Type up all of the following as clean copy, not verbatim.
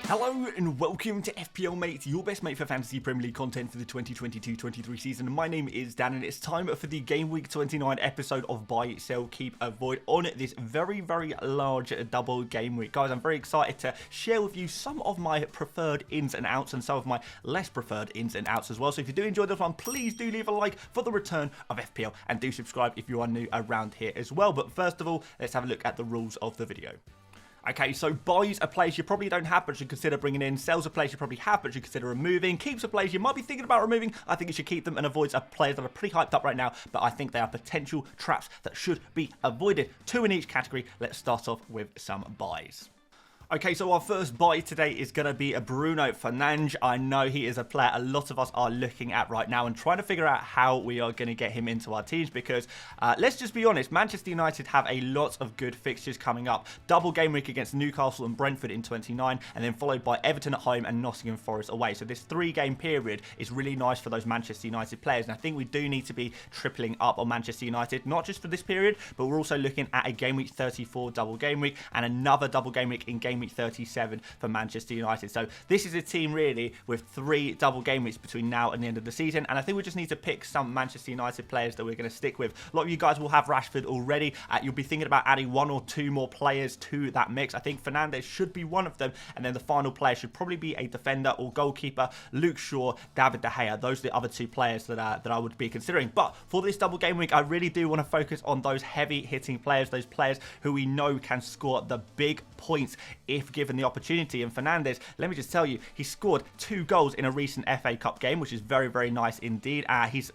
Hello and welcome to FPL Mate, your best mate for fantasy Premier League content for the 2022-23 season. My name is Dan and it's time for the Gameweek 29 episode of Buy, Sell, Keep, Avoid on this very, very large double game week. Guys, I'm very excited to share with you some of my preferred ins and outs and some of my less preferred ins and outs as well. So if you do enjoy this one, please do leave a like for the return of FPL and do subscribe if you are new around here as well. But first of all, let's have a look at the rules of the video. Okay, so buys are players you probably don't have but should consider bringing in. Sells are players you probably have but should consider removing. Keeps are players you might be thinking about removing. I think you should keep them. And avoids are players that are pretty hyped up right now, but I think they are potential traps that should be avoided. 2 in each category. Let's start off with some buys. Okay, so our first buy today is going to be a Bruno Fernandes. I know he is a player a lot of us are looking at right now and trying to figure out how we are going to get him into our teams because, let's just be honest, Manchester United have a lot of good fixtures coming up. Double game week against Newcastle and Brentford in 29 and then followed by Everton at home and Nottingham Forest away. So this 3-game period is really nice for those Manchester United players. And I think we do need to be tripling up on Manchester United, not just for this period, but we're also looking at a game week 34 double game week and another double game week in game week 37 for Manchester United. So this is a team really with 3 double game weeks between now and the end of the season, and I think we just need to pick some Manchester United players that we're going to stick with. A lot of you guys will have Rashford already. You'll be thinking about adding 1 or 2 more players to that mix. I think Fernandes should be one of them, and then the final player should probably be a defender or goalkeeper. Luke Shaw, David De Gea. Those are the other 2 players that I would be considering. But for this double game week, I really do want to focus on those heavy hitting players, those players who we know can score the big points if given the opportunity. And Fernandes, let me just tell you, he scored 2 goals in a recent FA Cup game, which is very, very nice indeed. His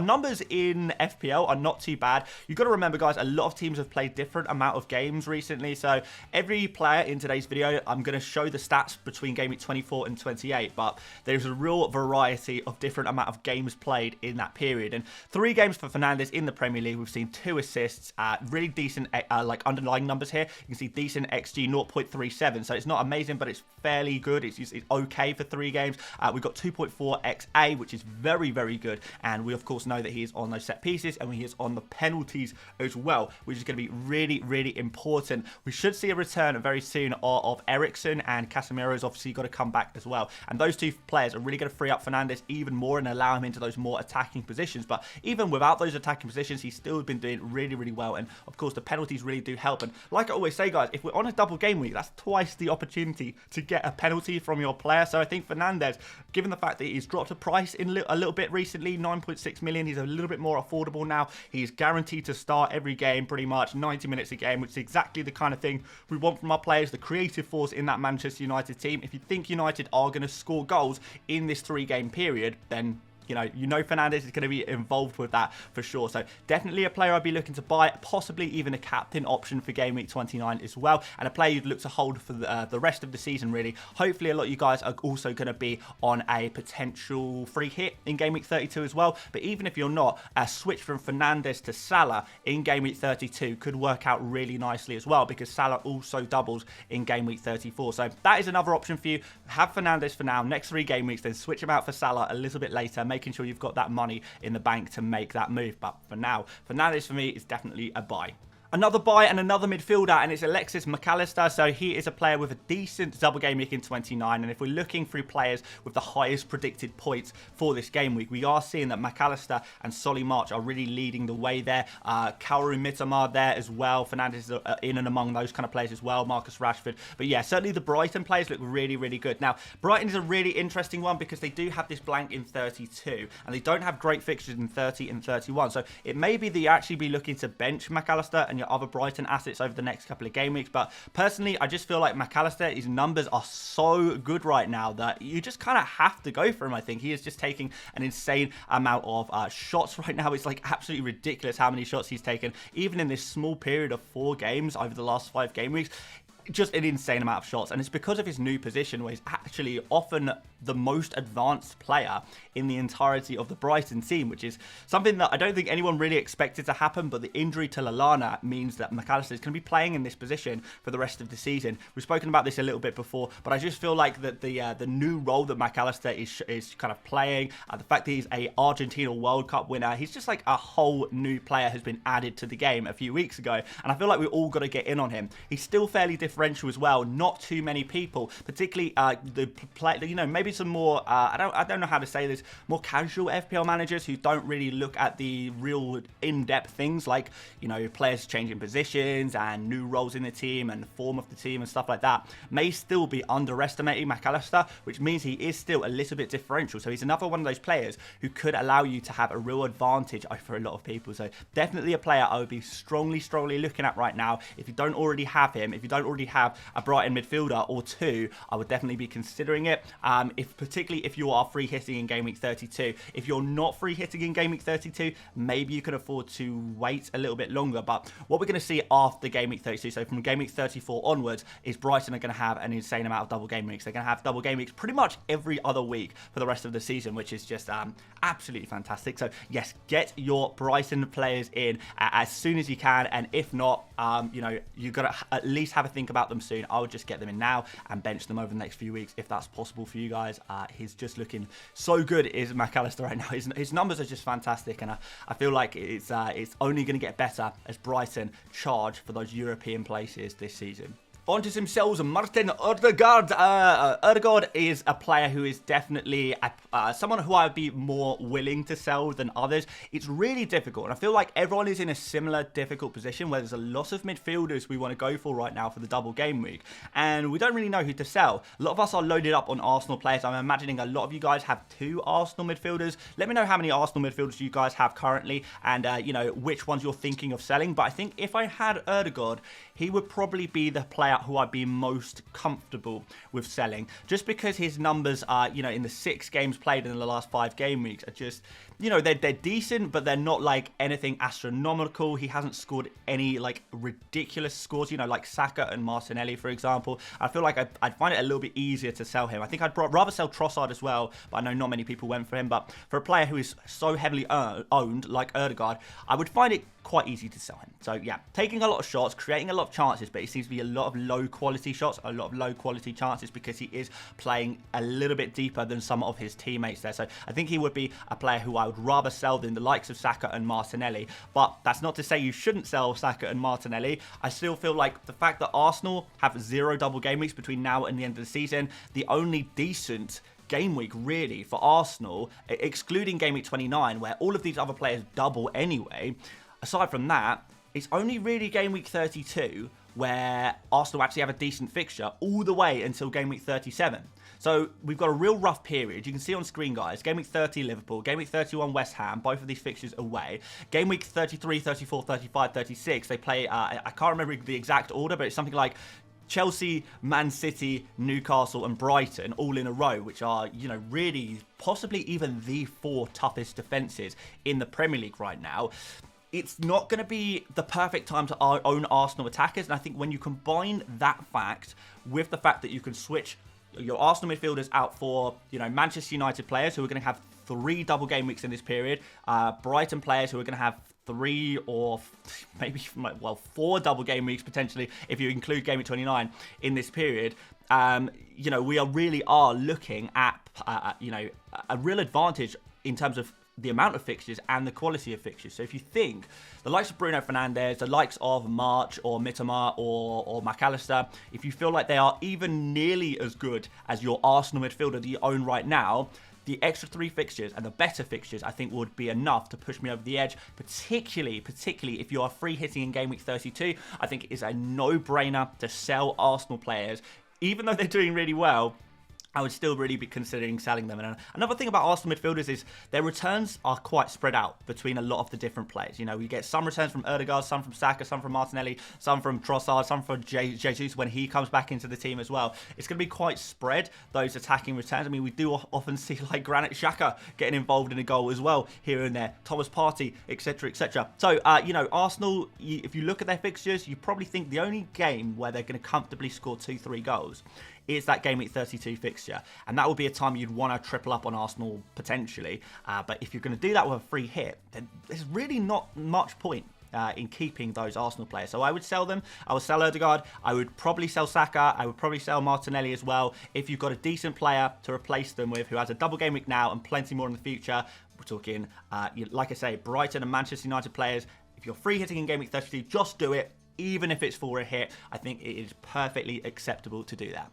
numbers in FPL are not too bad. You've got to remember, guys, a lot of teams have played different amount of games recently. So every player in today's video, I'm going to show the stats between game week 24 and 28, but there's a real variety of different amount of games played in that period. And 3 games for Fernandes in the Premier League. We've seen 2 assists, really decent like underlying numbers here. You can see decent XG 0.37. So it's not amazing, but it's fairly good. It's okay for 3 games. We've got 2.4 XA, which is very, very good. And we, of course, know that he is on those set pieces and he is on the penalties as well, which is going to be really, really important. We should see a return very soon of Eriksen, and Casemiro's obviously got to come back as well. And those 2 players are really going to free up Fernandes even more and allow him into those more attacking positions. But even without those attacking positions, he's still been doing really, really well. And, of course, the penalties really do help. And like I always say, guys, if we're on a double game week, that's twice the opportunity to get a penalty from your player. So I think Fernandes, given the fact that he's dropped a price in a little bit recently, 9.6 million, he's a little bit more affordable now. He's guaranteed to start every game pretty much, 90 minutes a game, which is exactly the kind of thing we want from our players, the creative force in that Manchester United team. If you think United are going to score goals in this 3-game period, then you know Fernandes is going to be involved with that for sure. So definitely a player I'd be looking to buy, possibly even a captain option for game week 29 as well, and a player you'd look to hold for the rest of the season really. Hopefully a lot of you guys are also going to be on a potential free hit in game week 32 as well, but even if you're not, a switch from Fernandes to Salah in game week 32 could work out really nicely as well, because Salah also doubles in game week 34. So that is another option for you. Have Fernandes for now, next 3 game weeks, then switch him out for Salah a little bit later, making sure you've got that money in the bank to make that move. But for now, Fernandes for me is definitely a buy. Another buy and another midfielder, and it's Alexis Allister. So he is a player with a decent double game week in 29. And if we're looking through players with the highest predicted points for this game week, we are seeing that Allister and Solly March are really leading the way there. Kaoru Mitoma there as well. Fernandes is in and among those kind of players as well. Marcus Rashford. But yeah, certainly the Brighton players look really, really good. Now, Brighton is a really interesting one because they do have this blank in 32 and they don't have great fixtures in 30 and 31. So it may be that you actually be looking to bench Allister and your other Brighton assets over the next couple of game weeks. But personally, I just feel like Allister, his numbers are so good right now that you just kind of have to go for him. I think he is just taking an insane amount of shots right now. It's like absolutely ridiculous how many shots he's taken, even in this small period of 4 games over the last 5 game weeks. just an insane amount of shots, and it's because of his new position where he's actually often the most advanced player in the entirety of the Brighton team, which is something that I don't think anyone really expected to happen, but the injury to Lallana means that Mac Allister is going to be playing in this position for the rest of the season. We've spoken about this a little bit before, but I just feel like that the new role that Mac Allister is kind of playing, the fact that he's a Argentina World Cup winner, he's just like a whole new player has been added to the game a few weeks ago, and I feel like we all got to get in on him. He's still fairly differential as well. Not too many people, particularly maybe some more I don't know how to say this, more casual FPL managers who don't really look at the real in-depth things like, players changing positions and new roles in the team and the form of the team and stuff like that, may still be underestimating Mac Allister, which means he is still a little bit differential. So he's another one of those players who could allow you to have a real advantage over a lot of people. So definitely a player I would be strongly looking at right now. If you don't already have him, if you don't already have a Brighton midfielder or two, I would definitely be considering it. Particularly if you are free hitting in game week 32. If you're not free hitting in game week 32, maybe you can afford to wait a little bit longer. But what we're going to see after game week 32, so from game week 34 onwards, is Brighton are going to have an insane amount of double game weeks. They're going to have double game weeks pretty much every other week for the rest of the season, which is just absolutely fantastic. So yes, get your Brighton players in as soon as you can, and if not, you've got to at least have a think about them soon. I would just get them in now and bench them over the next few weeks if that's possible for you guys. He's just looking so good, is Mac Allister right now. His numbers are just fantastic, and I feel like it's only going to get better as Brighton charge for those European places this season. On to themselves, Martin Odegaard. Odegaard is a player who is definitely someone who I'd be more willing to sell than others. It's really difficult, and I feel like everyone is in a similar difficult position where there's a lot of midfielders we want to go for right now for the double game week, and we don't really know who to sell. A lot of us are loaded up on Arsenal players. I'm imagining a lot of you guys have 2 Arsenal midfielders. Let me know how many Arsenal midfielders you guys have currently, and which ones you're thinking of selling. But I think if I had Odegaard, he would probably be the player who I'd be most comfortable with selling, just because his numbers are, in the 6 games played in the last 5 game weeks are just, they're decent, but they're not like anything astronomical. He hasn't scored any like ridiculous scores, like Saka and Martinelli, for example. I feel like I'd find it a little bit easier to sell him. I think I'd rather sell Trossard as well, but I know not many people went for him. But for a player who is so heavily owned like Odegaard, I would find it quite easy to sell him. So yeah, taking a lot of shots, creating a lot of chances, but it seems to be a lot of low quality shots, a lot of low quality chances, because he is playing a little bit deeper than some of his teammates there. So I think he would be a player who I would rather sell than the likes of Saka and Martinelli. But that's not to say you shouldn't sell Saka and Martinelli. I still feel like the fact that Arsenal have 0 double game weeks between now and the end of the season, the only decent game week really for Arsenal, excluding game week 29, where all of these other players double anyway, aside from that, it's only really game week 32 where Arsenal actually have a decent fixture all the way until game week 37. So we've got a real rough period. You can see on screen, guys, game week 30 Liverpool, game week 31 West Ham, both of these fixtures away. Game week 33, 34, 35, 36, they play, I can't remember the exact order, but it's something like Chelsea, Man City, Newcastle and Brighton all in a row, which are, really possibly even the 4 toughest defences in the Premier League right now. It's not going to be the perfect time to own Arsenal attackers. And I think when you combine that fact with the fact that you can switch your Arsenal midfielders out for, Manchester United players who are going to have 3 double game weeks in this period, Brighton players who are going to have 3 or maybe 4 double game weeks potentially if you include game week 29 in this period, we really are looking at a real advantage in terms of the amount of fixtures and the quality of fixtures. So if you think the likes of Bruno Fernandes, the likes of March or Mitoma or Mac Allister, if you feel like they are even nearly as good as your Arsenal midfielder that you own right now, the extra 3 fixtures and the better fixtures, I think, would be enough to push me over the edge, particularly if you are free hitting in game week 32. I think it is a no-brainer to sell Arsenal players, even though they're doing really well. I would still really be considering selling them. And another thing about Arsenal midfielders is their returns are quite spread out between a lot of the different players. You know, we get some returns from Ødegaard, some from Saka, some from Martinelli, some from Trossard, some from Jesus when he comes back into the team as well. It's going to be quite spread, those attacking returns. I mean, we do often see like Granit Xhaka getting involved in a goal as well here and there, Thomas Partey, etc, etc. So, you know, Arsenal, if you look at their fixtures, you probably think the only game where they're going to comfortably score 2-3 goals is that Gameweek 32 fixture. And that would be a time you'd want to triple up on Arsenal potentially. But if you're going to do that with a free hit, then there's really not much point in keeping those Arsenal players. So I would sell them. I would sell Ødegaard. I would probably sell Saka. I would probably sell Martinelli as well. If you've got a decent player to replace them with who has a double game week now and plenty more in the future, we're talking, like I say, Brighton and Manchester United players. If you're free hitting in Game Week 32, just do it. Even if it's for a hit, I think it is perfectly acceptable to do that.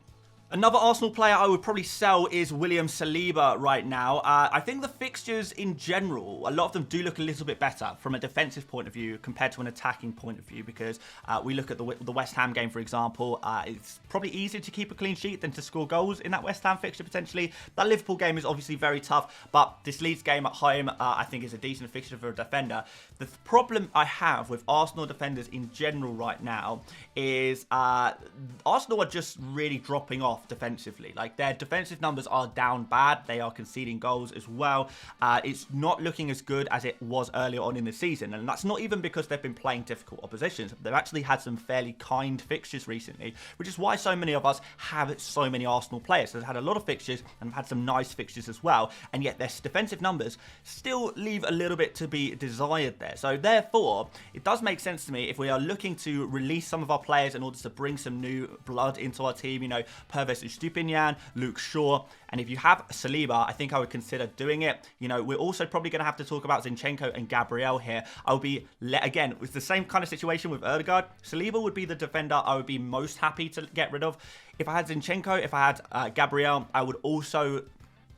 Another Arsenal player I would probably sell is William Saliba right now. I think the fixtures in general, a lot of them do look a little bit better from a defensive point of view compared to an attacking point of view, because we look at the West Ham game, for example. It's probably easier to keep a clean sheet than to score goals in that West Ham fixture potentially. That Liverpool game is obviously very tough, but this Leeds game at home I think is a decent fixture for a defender. The problem I have with Arsenal defenders in general right now is Arsenal are just really dropping off defensively. Like, their defensive numbers are down bad. They are conceding goals as well. It's not looking as good as it was earlier on in the season, and that's not even because they've been playing difficult oppositions. They've actually had some fairly kind fixtures recently, which is why so many of us have so many Arsenal players. They've had a lot of fixtures and have had some nice fixtures as well, and yet their defensive numbers still leave a little bit to be desired there. So therefore, it does make sense to me if we are looking to release some of our players in order to bring some new blood into our team, you know, Pervis Estupiñán, Luke Shaw, and if you have Saliba, I think I would consider doing it. You know, we're also probably going to have to talk about Zinchenko and Gabriel here. I would be, again, it's the same kind of situation with Ødegaard. Saliba would be the defender I would be most happy to get rid of. If I had Zinchenko, if I had Gabriel, I would also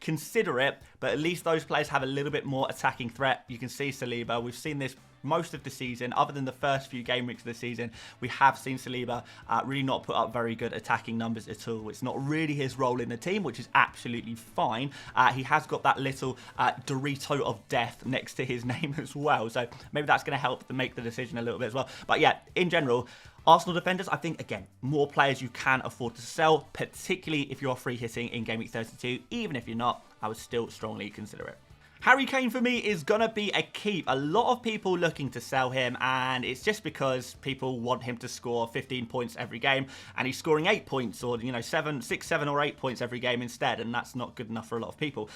consider it, but at least those players have a little bit more attacking threat. You can see Saliba, we've seen this most of the season, other than the first few game weeks of the season. We have seen Saliba really not put up very good attacking numbers at all. It's not really his role in the team, which is absolutely fine. He has got that little Dorito of death next to his name as well, so maybe that's going to help to make the decision a little bit as well. But yeah, in general, Arsenal defenders, I think, again, more players you can afford to sell, particularly if you're free hitting in Game Week 32. Even if you're not, I would still strongly consider it. Harry Kane for me is going to be a keep. A lot of people looking to sell him, and it's just because people want him to score 15 points every game, and he's scoring 8 points or, you know, 6, 7 or 8 points every game instead, and that's not good enough for a lot of people.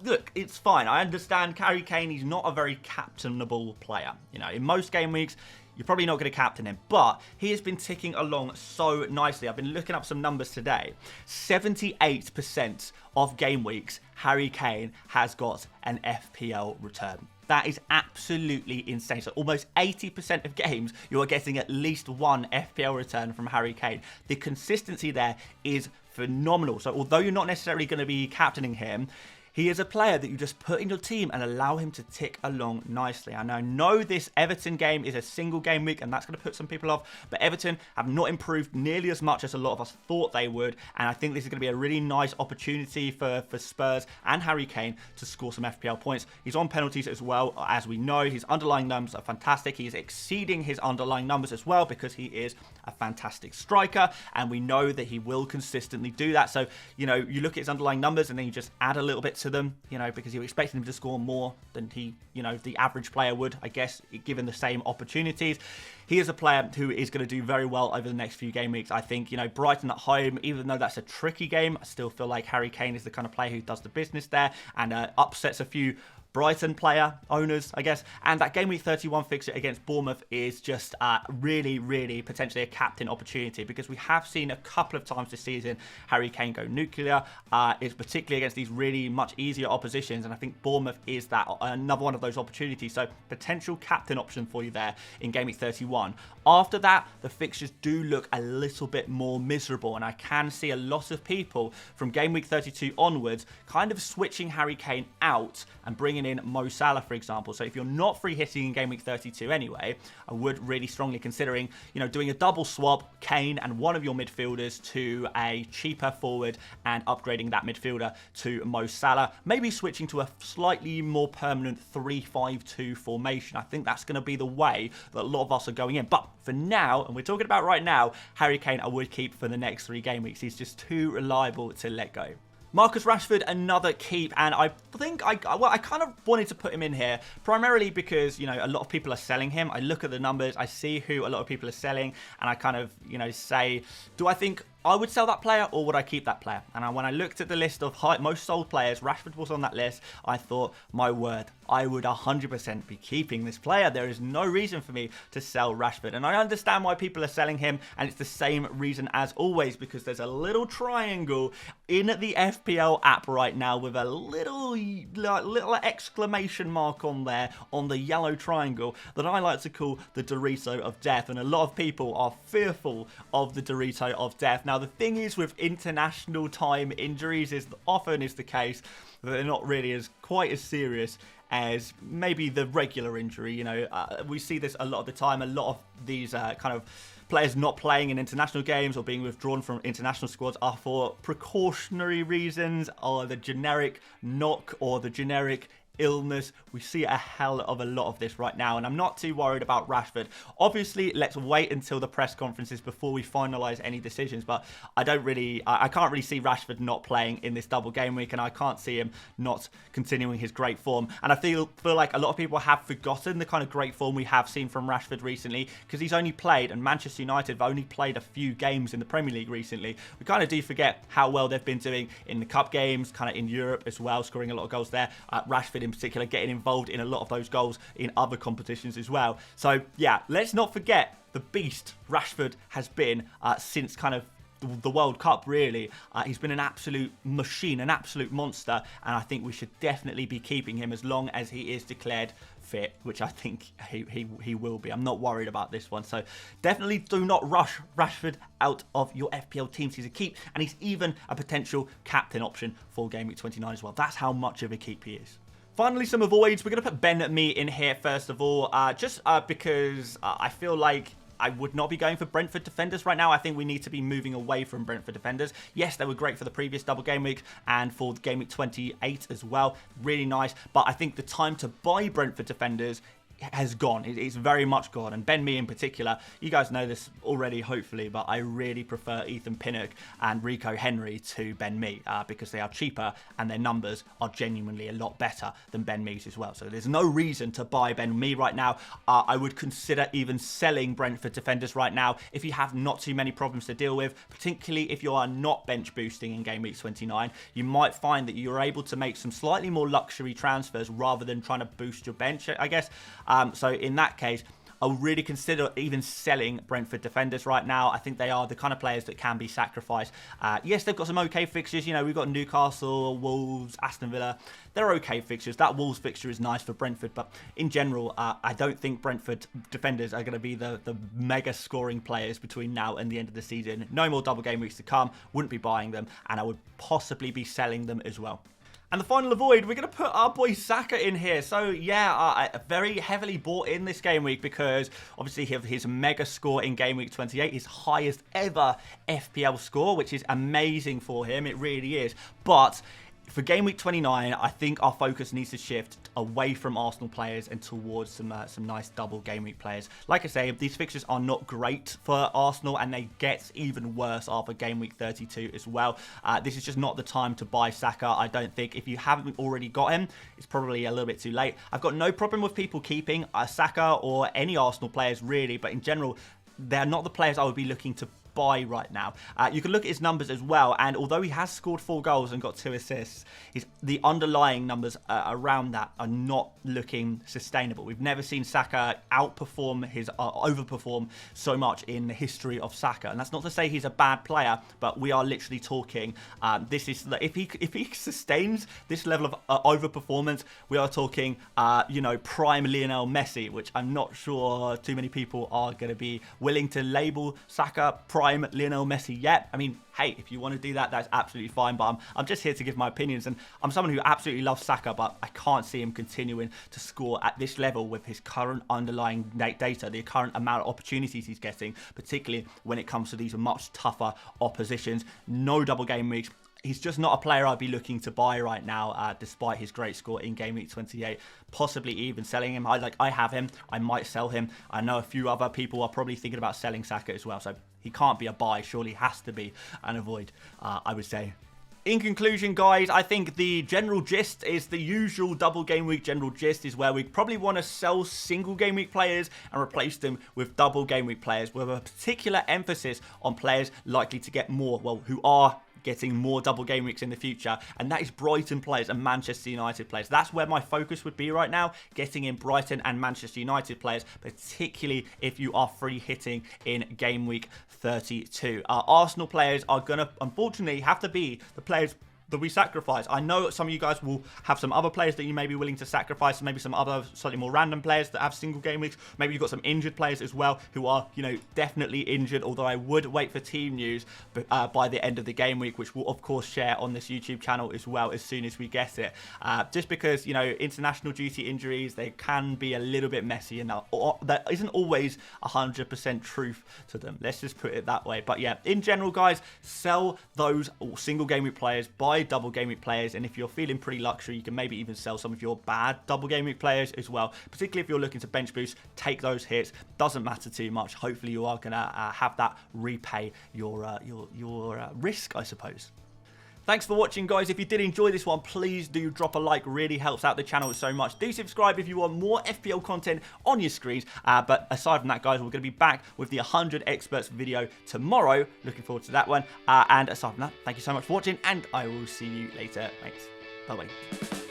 Look, it's fine. I understand Harry Kane, he's not a very captainable player. You know, in most game weeks, you're probably not going to captain him, but he has been ticking along so nicely. I've been looking up some numbers today. 78% of game weeks, Harry Kane has got an FPL return. That is absolutely insane. So almost 80% of games, you are getting at least one FPL return from Harry Kane. The consistency there is phenomenal. So although you're not necessarily going to be captaining him, he is a player that you just put in your team and allow him to tick along nicely. And I know this Everton game is a single game week, and that's going to put some people off, but Everton have not improved nearly as much as a lot of us thought they would, and I think this is going to be a really nice opportunity for Spurs and Harry Kane to score some FPL points. He's on penalties as well, as we know. His underlying numbers are fantastic. He is exceeding his underlying numbers as well because he is a fantastic striker, and we know that he will consistently do that. So, you know, you look at his underlying numbers and then you just add a little bit to them, you know, because you're expecting him to score more than he, you know, the average player would, I guess, given the same opportunities. He is a player who is going to do very well over the next few game weeks. I think, you know, Brighton at home, even though that's a tricky game, I still feel like Harry Kane is the kind of player who does the business there and upsets a few Brighton player owners, I guess. And that Game Week 31 fixture against Bournemouth is just really, really potentially a captain opportunity, because we have seen a couple of times this season Harry Kane go nuclear. It's particularly against these really much easier oppositions, and I think Bournemouth is that another one of those opportunities. So potential captain option for you there in Game Week 31. After that, the fixtures do look a little bit more miserable, and I can see a lot of people from Game Week 32 onwards kind of switching Harry Kane out and bringing bringing in Mo Salah, for example. So if you're not free hitting in game week 32 anyway, I would really strongly considering, doing a double swap, Kane and one of your midfielders to a cheaper forward and upgrading that midfielder to Mo Salah. Maybe switching to a slightly more permanent 3-5-2 formation. I think that's going to be the way that a lot of us are going in. But for now, and we're talking about right now, Harry Kane I would keep for the next 3 game weeks. He's just too reliable to let go. Marcus Rashford, another keep, and I think I kind of wanted to put him in here, primarily because, a lot of people are selling him. I look at the numbers, I see who a lot of people are selling, and I kind of, say, do I think I would sell that player or would I keep that player? And when I looked at the list of most sold players, Rashford was on that list. I thought, my word, I would 100% be keeping this player. There is no reason for me to sell Rashford. And I understand why people are selling him. And it's the same reason as always, because there's a little triangle in the FPL app right now with a little exclamation mark on there on the yellow triangle that I like to call the Dorito of death. And a lot of people are fearful of the Dorito of death. Now, the thing is with international time injuries often is the case that they're not really quite as serious as maybe the regular injury. We see this a lot of the time. A lot of these kind of players not playing in international games or being withdrawn from international squads are for precautionary reasons, or the generic knock or the generic illness. We see a hell of a lot of this right now, and I'm not too worried about Rashford. Obviously, let's wait until the press conferences before we finalise any decisions, but I can't really see Rashford not playing in this double game week, and I can't see him not continuing his great form. And I feel like a lot of people have forgotten the kind of great form we have seen from Rashford recently, because he's only played, and Manchester United have only played a few games in the Premier League recently. We kind of do forget how well they've been doing in the cup games, kind of in Europe as well, scoring a lot of goals there. Rashford in particular getting involved in a lot of those goals in other competitions as well. So yeah, let's not forget the beast Rashford has been since kind of the World Cup, really. He's been an absolute machine, an absolute monster, and I think we should definitely be keeping him as long as he is declared fit, which I think he will be. I'm not worried about this one. So definitely do not rush Rashford out of your FPL teams. He's a keep, and he's even a potential captain option for Game Week 29 as well. That's how much of a keep he is. Finally, some avoids. We're going to put Ben Mee in here first of all, because I feel like I would not be going for Brentford defenders right now. I think we need to be moving away from Brentford defenders. Yes, they were great for the previous double game week and for game week 28 as well. Really nice. But I think the time to buy Brentford defenders has gone. It's very much gone. And Ben Mee in particular, you guys know this already, hopefully, but I really prefer Ethan Pinnock and Rico Henry to Ben Mee because they are cheaper and their numbers are genuinely a lot better than Ben Mee's as well. So there's no reason to buy Ben Mee right now. I would consider even selling Brentford defenders right now if you have not too many problems to deal with, particularly if you are not bench boosting in game week 29. You might find that you're able to make some slightly more luxury transfers rather than trying to boost your bench, I guess. So in that case, I would really consider even selling Brentford defenders right now. I think they are the kind of players that can be sacrificed. Yes, they've got some okay fixtures. We've got Newcastle, Wolves, Aston Villa. They're okay fixtures. That Wolves fixture is nice for Brentford, but in general, I don't think Brentford defenders are going to be the mega scoring players between now and the end of the season. No more double game weeks to come. Wouldn't be buying them, and I would possibly be selling them as well. And the final avoid, we're going to put our boy Saka in here. So, yeah, very heavily bought in this game week because, obviously, his mega score in game week 28, his highest ever FPL score, which is amazing for him. It really is. But for game week 29, I think our focus needs to shift away from Arsenal players and towards some nice double game week players. Like I say, these fixtures are not great for Arsenal, and they get even worse after game week 32 as well. This is just not the time to buy Saka. I don't think if you haven't already got him, it's probably a little bit too late. I've got no problem with people keeping Saka or any Arsenal players really, but in general, they're not the players I would be looking to buy right now. You can look at his numbers as well, and although he has scored 4 goals and got 2 assists, the underlying numbers around that are not looking sustainable. We've never seen Saka overperform so much in the history of Saka, and that's not to say he's a bad player, but we are literally talking this is if he sustains this level of overperformance, we are talking prime Lionel Messi, which I'm not sure too many people are going to be willing to label Saka prime prime Lionel Messi yet. I mean, hey, if you want to do that, that's absolutely fine. But I'm just here to give my opinions. And I'm someone who absolutely loves Saka, but I can't see him continuing to score at this level with his current underlying data, the current amount of opportunities he's getting, particularly when it comes to these much tougher oppositions. No double game weeks. He's just not a player I'd be looking to buy right now, despite his great score in Game Week 28. Possibly even selling him. I have him. I might sell him. I know a few other people are probably thinking about selling Saka as well. So he can't be a buy. Surely has to be an avoid, I would say. In conclusion, guys, I think the general gist is the usual double game week general gist is where we probably want to sell single game week players and replace them with double game week players with a particular emphasis on players likely to get more, well, who are getting more double game weeks in the future, and that is Brighton players and Manchester United players. That's where my focus would be right now, getting in Brighton and Manchester United players, particularly if you are free hitting in game week 32. Arsenal players are going to, unfortunately, have to be the players that we sacrifice. I know some of you guys will have some other players that you may be willing to sacrifice, maybe some other slightly more random players that have single game weeks. Maybe you've got some injured players as well who are, you know, definitely injured, although I would wait for team news by the end of the game week, which we'll of course share on this YouTube channel as well as soon as we get it. Just because, you know, international duty injuries, they can be a little bit messy, and there isn't always 100% truth to them. Let's just put it that way. But yeah, in general, guys, sell those single game week players, buy double game week players, and if you're feeling pretty luxury, you can maybe even sell some of your bad double game week players as well, particularly if you're looking to bench boost. Take those hits, doesn't matter too much. Hopefully you are gonna have that repay your risk, I suppose. Thanks for watching, guys. If you did enjoy this one, please do drop a like. Really helps out the channel so much. Do subscribe if you want more FPL content on your screens. But aside from that, guys, we're going to be back with the 100 experts video tomorrow. Looking forward to that one. And aside from that, thank you so much for watching, and I will see you later. Thanks. Bye-bye.